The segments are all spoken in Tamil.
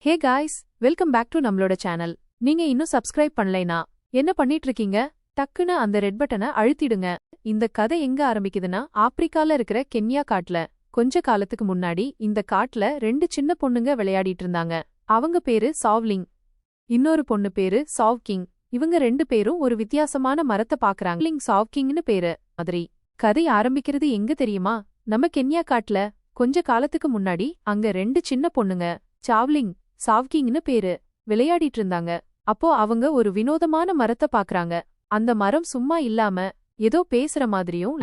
Hey guys, welcome back to நம்மளோட சேனல். நீங்க இன்னும் சப்ஸ்கிரைப் பண்ணலைனா என்ன பண்ணிட்டு இருக்கீங்க? டக்குன்னு அந்த ரெட் பட்டனை அழுத்திடுங்க. இந்த கதை எங்க ஆரம்பிக்குதுன்னா, ஆப்பிரிக்கால இருக்கிற கென்யா காட்டுல. கொஞ்ச காலத்துக்கு முன்னாடி இந்த காட்டுல ரெண்டு சின்ன பொண்ணுங்க விளையாடிட்டு இருந்தாங்க. அவங்க பேரு சாவ்லிங், இன்னொரு பொண்ணு பேரு சாவ்கிங். இவங்க ரெண்டு பேரும் ஒரு வித்தியாசமான மரத்தை பாக்குறாங்க. சாவ்கிங்னு பேரு மாதிரி. கதை ஆரம்பிக்கிறது எங்க தெரியுமா? நம்ம கென்யா காட்டுல. கொஞ்ச காலத்துக்கு முன்னாடி அங்க ரெண்டு சின்ன பொண்ணுங்க, சாவ்லிங், சாவ்கிங்னு பேரு, விளையாடிட்டு இருந்தாங்க. அப்போ அவங்க ஒரு வினோதமான மரத்தை பாக்குறாங்க. அந்த மரம் சும்மா இல்லாம ஏதோ பேசுற மாதிரியும்.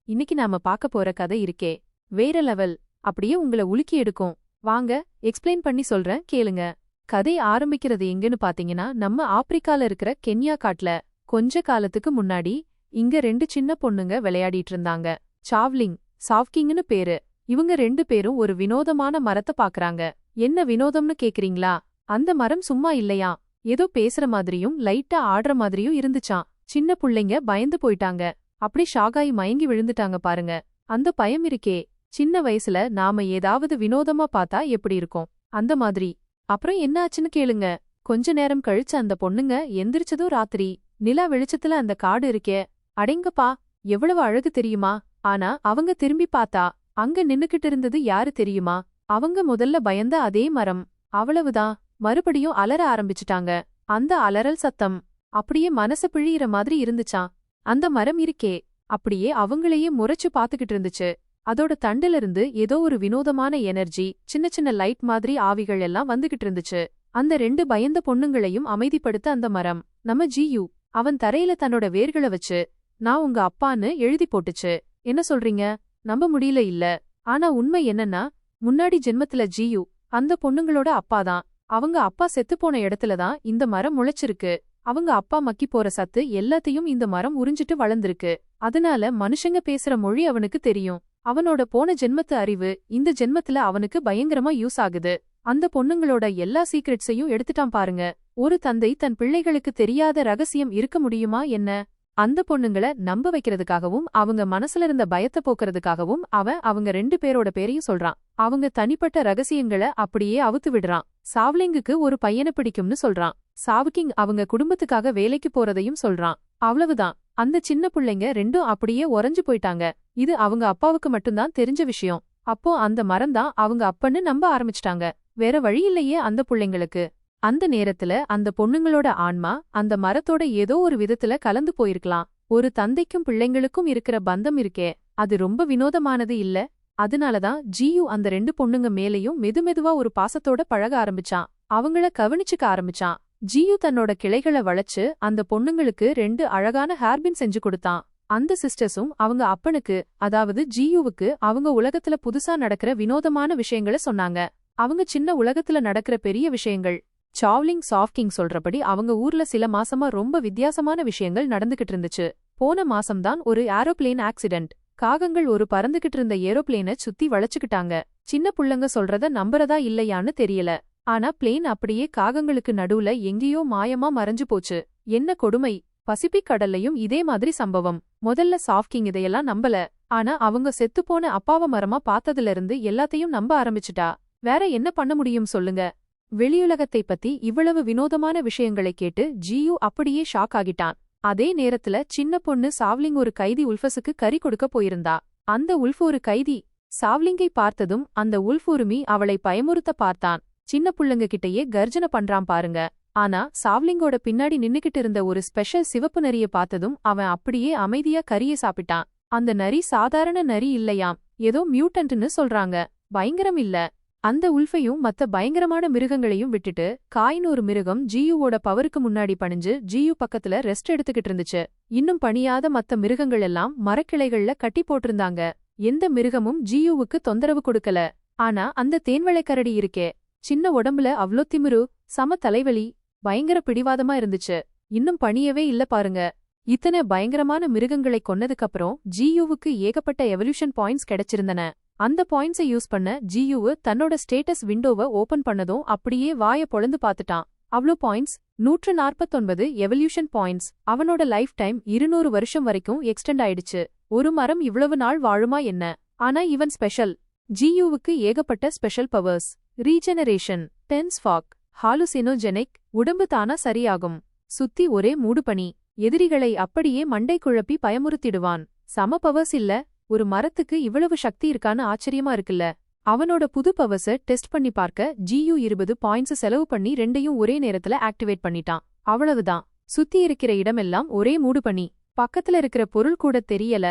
இன்னைக்கு நாம பாக்க போற கதை இருக்கே, வேற லெவல். அப்படியே உங்களை உலுக்கி எடுக்கும். வாங்க எக்ஸ்பிளைன் பண்ணி சொல்றேன், கேளுங்க. கதை ஆரம்பிக்கிறது எங்கன்னு பாத்தீங்கன்னா, நம்ம ஆப்பிரிக்கால இருக்கிற கென்யா காட்டுல. கொஞ்ச காலத்துக்கு முன்னாடி இங்க ரெண்டு சின்ன பொண்ணுங்க விளையாடிட்டு இருந்தாங்க. சாவ்லிங், சாவ்கிங்னு பேரு. இவங்க ரெண்டு பேரும் ஒரு வினோதமான மரத்தை பாக்குறாங்க. என்ன வினோதம்னு கேக்குறீங்களா? அந்த மரம் சும்மா இல்லையா, ஏதோ பேசுற மாதிரியும் லைட்டா ஆடுற மாதிரியும் இருந்துச்சாம். சின்ன புள்ளைங்க பயந்து போயிட்டாங்க. அப்படி ஷாகாய் மயங்கி விழுந்துட்டாங்க பாருங்க. அந்த பயம் இருக்கே, சின்ன வயசுல நாம ஏதாவது வினோதமா பார்த்தா எப்படி இருக்கும், அந்த மாதிரி. அப்புறம் என்ன ஆச்சுன்னு கேளுங்க. கொஞ்ச நேரம் கழிச்சு அந்த பொண்ணுங்க எந்திரிச்சதும் ராத்திரி. நிலா வெளிச்சத்துல அந்த காடு இருக்கே, அடேங்கப்பா, எவ்வளவு அழகு தெரியுமா? ஆனா அவங்க திரும்பி பார்த்தா அங்க நின்னுக்கிட்டு இருந்தது யாரு தெரியுமா? அவங்க முதல்ல பயந்த அதே மரம். அவ்வளவுதான், மறுபடியும் அலற ஆரம்பிச்சுட்டாங்க. அந்த அலறல் சத்தம் அப்படியே மனசு பிழியிற மாதிரி இருந்துச்சாம். அந்த மரம் இருக்கே, அப்படியே அவங்களையே முறைச்சு பாத்துக்கிட்டு இருந்துச்சு. அதோட தண்டுல இருந்து ஏதோ ஒரு வினோதமான எனர்ஜி, சின்ன சின்ன லைட் மாதிரி ஆவிகள் எல்லாம் வந்துகிட்டு இருந்துச்சு. அந்த ரெண்டு பயந்த பொண்ணுங்களையும் அமைதிப்படுத்த அந்த மரம், நம்ம ஜியு, அவன் தரையில தன்னோட வேர்களை வச்சு, நான் உங்க அப்பான்னு எழுதி போட்டுச்சு. என்ன சொல்றீங்க? நம்ப முடியல இல்ல? ஆனா உண்மை என்னன்னா, முன்னாடி ஜென்மத்துல ஜியு அந்த பொண்ணுங்களோட அப்பாதான். அவங்க அப்பா செத்துப்போன இடத்துலதான் இந்த மரம் முளைச்சிருக்கு. அவங்க அப்பா மக்கி போற சத்து எல்லாத்தையும் இந்த மரம் உறிஞ்சிட்டு வளர்ந்திருக்கு. அதனால மனுஷங்க பேசுற மொழி அவனுக்கு தெரியும். அவனோட போன ஜென்மத்து அறிவு இந்த ஜென்மத்துல அவனுக்கு பயங்கரமா யூஸ் ஆகுது. அந்த பொண்ணுங்களோட எல்லா சீக்ரெட்ஸையும் எடுத்துட்டான் பாருங்க. ஒரு தந்தை தன் பிள்ளைகளுக்கு தெரியாத ரகசியம் இருக்க முடியுமா என்ன? அந்த பொண்ணுங்கள நம்ப வைக்கிறதுக்காகவும் அவங்க மனசுல இருந்த பயத்தை போக்குறதுக்காகவும் அவங்க ரெண்டு பேரோட பேரையும் சொல்றான். அவங்க தனிப்பட்ட ரகசியங்களை அப்படியே அவுத்து விடுறான். சாவ்லிங்குக்கு ஒரு பையனை பிடிக்கும்னு சொல்றான். சாவ்கிங் அவங்க குடும்பத்துக்காக வேலைக்கு போறதையும் சொல்றான். அவ்வளவுதான், அந்த சின்ன பிள்ளைங்க ரெண்டும் அப்படியே உறைஞ்சு போயிட்டாங்க. இது அவங்க அப்பாவுக்கு மட்டும்தான் தெரிஞ்ச விஷயம். அப்போ அந்த மரம்தான் அவங்க அப்பன்னு நம்ப ஆரம்பிச்சிட்டாங்க. வேற வழி இல்லையே அந்த பிள்ளைங்களுக்கு. அந்த நேரத்துல அந்த பொண்ணுங்களோட ஆன்மா அந்த மரத்தோட ஏதோ ஒரு விதத்துல கலந்து போயிருக்கலாம். ஒரு தந்தைக்கும் பிள்ளைங்களுக்கும் இருக்கிற பந்தம் இருக்கே, அது ரொம்ப வினோதமானது இல்ல? அதனாலதான் ஜியு அந்த ரெண்டு பொண்ணுங்க மேலையும் மெதுமெதுவா ஒரு பாசத்தோட பழக ஆரம்பிச்சான். அவங்கள கவனிச்சுக்க ஆரம்பிச்சான். ஜியு தன்னோட கிளைகளை வளைச்சு அந்த பொண்ணுங்களுக்கு ரெண்டு அழகான ஹேர்பின் செஞ்சு கொடுத்தான். அந்த சிஸ்டர்ஸும் அவங்க அப்பனுக்கு, அதாவது ஜியுவுக்கு, அவங்க உலகத்துல புதுசா நடக்கிற வினோதமான விஷயங்களை சொன்னாங்க. அவங்க சின்ன உலகத்துல நடக்கிற பெரிய விஷயங்கள். சாவ்லிங், சாவ்கிங் சொல்றபடி அவங்க ஊர்ல சில மாசமா ரொம்ப வித்தியாசமான விஷயங்கள் நடந்துகிட்டு இருந்துச்சு. போன மாசம்தான் ஒரு ஏரோப்ளேன் ஆக்சிடென்ட். காகங்கள் ஒரு பறந்துகிட்டு இருந்த ஏரோப்ளேனை சுத்தி வளைச்சுக்கிட்டாங்க. சின்ன புள்ளங்க சொல்றத நம்புறதா இல்லையான்னு தெரியல. ஆனா பிளேன் அப்படியே காகங்களுக்கு நடுவுல எங்கேயோ மாயமா மறைஞ்சு போச்சு. என்ன கொடுமை! பசிபிக் கடல்லையும் இதே மாதிரி சம்பவம். முதல்ல சாவ்கிங் இதையெல்லாம் நம்பல. ஆனா அவங்க செத்துப்போன அப்பாவ மரமா பார்த்ததுல இருந்து எல்லாத்தையும் நம்ப ஆரம்பிச்சுட்டா. வேற என்ன பண்ண முடியும் சொல்லுங்க? வெளியுலகத்தை பத்தி இவ்வளவு வினோதமான விஷயங்களை கேட்டு ஜியு அப்படியே ஷாக் ஆகிட்டான். அதே நேரத்துல சின்ன பொண்ணு சாவ்லிங் ஒரு கைதி உல்ஃபஸுக்கு கறி கொடுக்க போயிருந்தா. அந்த உல்ஃப் ஒரு கைதி. சாவ்லிங்கை பார்த்ததும் அந்த உல்ஃப் உருமி அவளை பயமுறுத்த பார்த்தான். சின்ன புள்ளைங்க கிட்டயே கர்ஜன பண்றான் பாருங்க. ஆனா சாவ்லிங்கோட பின்னாடி நின்னுகிட்டு இருந்த ஒரு ஸ்பெஷல் சிவப்பு நரிய பார்த்ததும் அவன் அப்படியே அமைதியா கறியை சாப்பிட்டான். அந்த நரி சாதாரண நரி இல்லையாம், ஏதோ மியூட்டன்ட்னு சொல்றாங்க. பயங்கரம் இல்ல? அந்த உல்ஃபையும் மத்த பயங்கரமான மிருகங்களையும் விட்டுட்டு காயின் ஒரு மிருகம் ஜியுவோட பவருக்கு முன்னாடி பணிஞ்சு ஜியு பக்கத்துல ரெஸ்ட் எடுத்துக்கிட்டு இருந்துச்சு. இன்னும் பணியாத மத்த மிருகங்கள் எல்லாம் மரக்கிளைகள்ல கட்டி போட்டிருந்தாங்க. எந்த மிருகமும் ஜியுவுக்கு தொந்தரவு கொடுக்கல. ஆனா அந்த தேன்வளைக்கரடி இருக்கே, சின்ன உடம்புல அவ்ளோ திமிரு, சம தலைவலி, பயங்கர பிடிவாதமா இருந்துச்சு. இன்னும் பணியவே இல்ல பாருங்க. இத்தனை பயங்கரமான மிருகங்களை கொன்னதுக்கப்புறம் ஜியுவுக்கு ஏகப்பட்ட எவல்யூஷன் பாயிண்ட்ஸ் கிடைச்சிருந்தன. அந்த பாயிண்ட்ஸை யூஸ் பண்ண ஜியுவு தன்னோட ஸ்டேட்டஸ் விண்டோவை ஓபன் பண்ணதும் அப்படியே வாய பொளந்து பாத்துட்டான். அவ்ளோ பாயிண்ட்ஸ், 149 எவல்யூஷன் பாயிண்ட்ஸ். அவனோட லைஃப் டைம் 200 வருஷம் வரைக்கும் எக்ஸ்டெண்ட் ஆயிடுச்சு. ஒரு மரம் இவ்வளவு நாள் வாழுமா என்ன? ஆனா இவன் ஸ்பெஷல். ஜியுவுக்கு ஏகப்பட்ட special powers. Regeneration, dense fog, hallucinogenic, உடம்பு தானா சரியாகும். சுத்தி ஒரே மூடுபனி, எதிரிகளை அப்படியே மண்டை குழப்பி பயமுறுத்திடுவான். சம பவர்ஸ் இல்ல, ஒரு மரத்துக்கு இவ்வளவு சக்தி இருக்கான்னு ஆச்சரியமா இருக்குல்ல. அவனோட புது பவர்ஸ டெஸ்ட் பண்ணி பார்க்க GU 20 பாயிண்ட்ஸ் செலவு பண்ணி ரெண்டையும் ஒரே நேரத்துல ஆக்டிவேட் பண்ணிட்டான். அவ்வளவுதான், சுத்தி இருக்கிற இடமெல்லாம் ஒரே மூடுபனி. பக்கத்துல இருக்கிற பொருள் கூட தெரியல.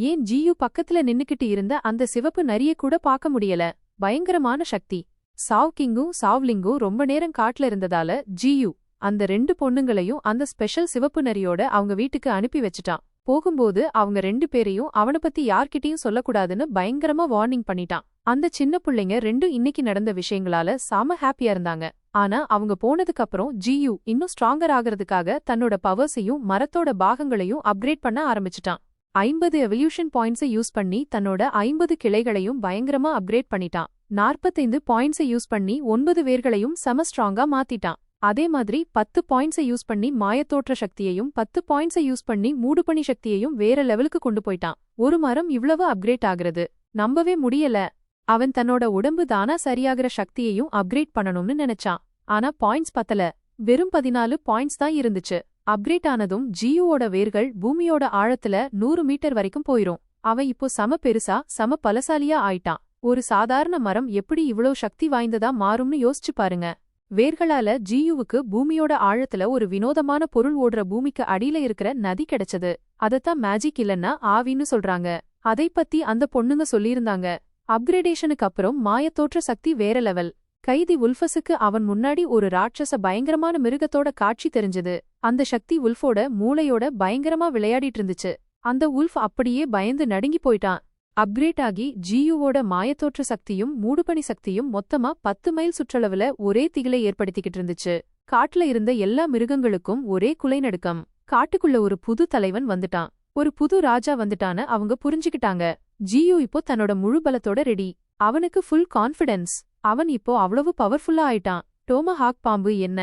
ஏன் GU பக்கத்துல நின்னுக்கிட்டு இருந்த அந்த சிவப்பு நரிய கூட பார்க்க முடியல. பயங்கரமான சக்தி. சாவ்கிங்கும் சாவ்லிங்கும் ரொம்ப நேரம் காட்டுல இருந்ததால GU அந்த 2 பொண்ணுங்களையும் அந்த ஸ்பெஷல் சிவப்பு நரியோட அவங்க வீட்டுக்கு அனுப்பி வச்சுட்டான். போகும்போது அவங்க 2 பேரையும் அவனை பத்தி யார்கிட்டயும் சொல்லக்கூடாதுன்னு பயங்கரமா வார்னிங் பண்ணிட்டான். அந்த சின்ன புள்ளைங்க 2 இன்னைக்கு நடந்த விஷயங்களால செம ஹாப்பியா இருந்தாங்க. ஆனா அவங்க போனதுக்கு அப்புறம் GU இன்னும் ஸ்ட்ராங்கர் ஆகிறதுக்காக தன்னோட பவர்ஸையும் மரத்தோட பாகங்களையும் அப்கிரேட் பண்ண ஆரம்பிச்சிட்டான். 50 எவல்யூஷன் பாயிண்ட்ஸை யூஸ் பண்ணி தன்னோட 50 கிளைகளையும் பயங்கரமா அப்கிரேட் பண்ணிட்டான். 45 பாயிண்ட்ஸை யூஸ் பண்ணி 9 வேர்களையும் செம ஸ்ட்ராங்கா மாத்திட்டான். அதே மாதிரி 10 பாயிண்ட்ஸை யூஸ் பண்ணி மாயத்தோற்ற சக்தியையும் 10 பாயிண்ட்ஸை யூஸ் பண்ணி மூடுபனி சக்தியையும் வேற லெவலுக்கு கொண்டு போயிட்டான். ஒரு மரம் இவ்வளவு அப்கிரேட் ஆகிறது நம்பவே முடியல. அவன் தன்னோட உடம்பு தானா சரியாகிற சக்தியையும் அப்கிரேட் பண்ணணும்னு நினைச்சான். ஆனா பாயிண்ட்ஸ் பத்தல. வெறும் 14 பாயிண்ட்ஸ் தான் இருந்துச்சு. அப்கிரேட் ஆனதும் GUவோட வேர்கள் பூமியோட ஆழத்துல 100 மீட்டர் வரைக்கும் போயிரும். அவன் இப்போ சம பெருசா சம பலசாலியா ஆயிட்டான். ஒரு சாதாரண மரம் எப்படி இவ்ளோ சக்தி வாய்ந்ததா மாறும்னு யோசிச்சு பாருங்க. வேர்களால GUவுக்கு பூமியோட ஆழத்துல ஒரு வினோதமான பொருள் ஓடுற பூமிக்கு அடியில இருக்கிற நதி கிடைச்சது. அதத்தான் மேஜிக் இல்லன்னா ஆவின்னு சொல்றாங்க. அதை பத்தி அந்த பொண்ணுங்க சொல்லியிருந்தாங்க. அப்கிரேடேஷனுக்கு அப்புறம் மாயத்தோற்ற சக்தி வேற லெவல். கைதி உல்ஃபஸுக்கு அவன் முன்னாடி ஒரு ராட்சச பயங்கரமான மிருகத்தோட காட்சி தெரிஞ்சது. அந்த சக்தி உல்ஃபோட மூளையோட பயங்கரமா விளையாடிட்டு இருந்துச்சு. அந்த உல்ஃப் அப்படியே பயந்து நடுங்கி போயிட்டான். அப்கிரேட் ஆகி GUவோட மாயத்தோற்ற சக்தியும் மூடுபனி சக்தியும் மொத்தமா 10 மைல் சுற்றளவுல ஒரே திகிலை ஏற்படுத்திக்கிட்டு இருந்துச்சு. காட்டுல இருந்த எல்லா மிருகங்களுக்கும் ஒரே குலைநடுக்கம். காட்டுக்குள்ள ஒரு புது தலைவன் வந்துட்டான். ஒரு புது ராஜா வந்துட்டான்னு அவங்க புரிஞ்சுக்கிட்டாங்க. GU இப்போ தன்னோட முழு பலத்தோட ரெடி. அவனுக்கு ஃபுல் கான்ஃபிடன்ஸ். அவன் இப்போ அவ்வளவு பவர்ஃபுல்லா ஆயிட்டான். டோமஹாக் பாம்பு என்ன,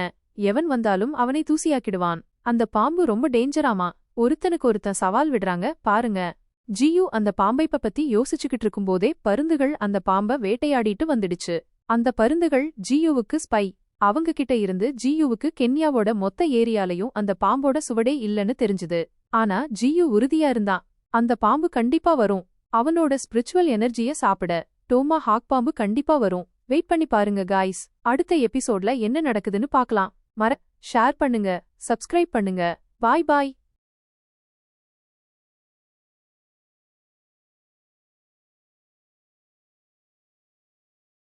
எவன் வந்தாலும் அவனை தூசியாக்கிடுவான். அந்த பாம்பு ரொம்ப டேஞ்சராமா. ஒருத்தனுக்கு ஒருத்தன் சவால் விடுறாங்க பாருங்க. GU அந்த பாம்பைப்ப பத்தி யோசிச்சுக்கிட்டு இருக்கும்போதே பருந்துகள் அந்த பாம்ப வேட்டையாடிட்டு வந்துடுச்சு. அந்த பருந்துகள் GUவுக்கு ஸ்பை. அவங்க கிட்ட இருந்து GUவுக்கு கென்யாவோட மொத்த ஏரியாலையும் அந்த பாம்போட சுவடே இல்லன்னு தெரிஞ்சுது. ஆனா GU உறுதியா இருந்தான். அந்த பாம்பு கண்டிப்பா வரும். அவனோட ஸ்பிரிச்சுவல் எனர்ஜிய சாப்பிட டோமஹாக் பாம்பு கண்டிப்பா வரும். வெயிட் பண்ணி பாருங்க காய்ஸ். அடுத்த எபிசோட்ல என்ன நடக்குதுன்னு பார்க்கலாம். ஷேர் பண்ணுங்க, சப்ஸ்கிரைப் பண்ணுங்க. பாய் பாய்.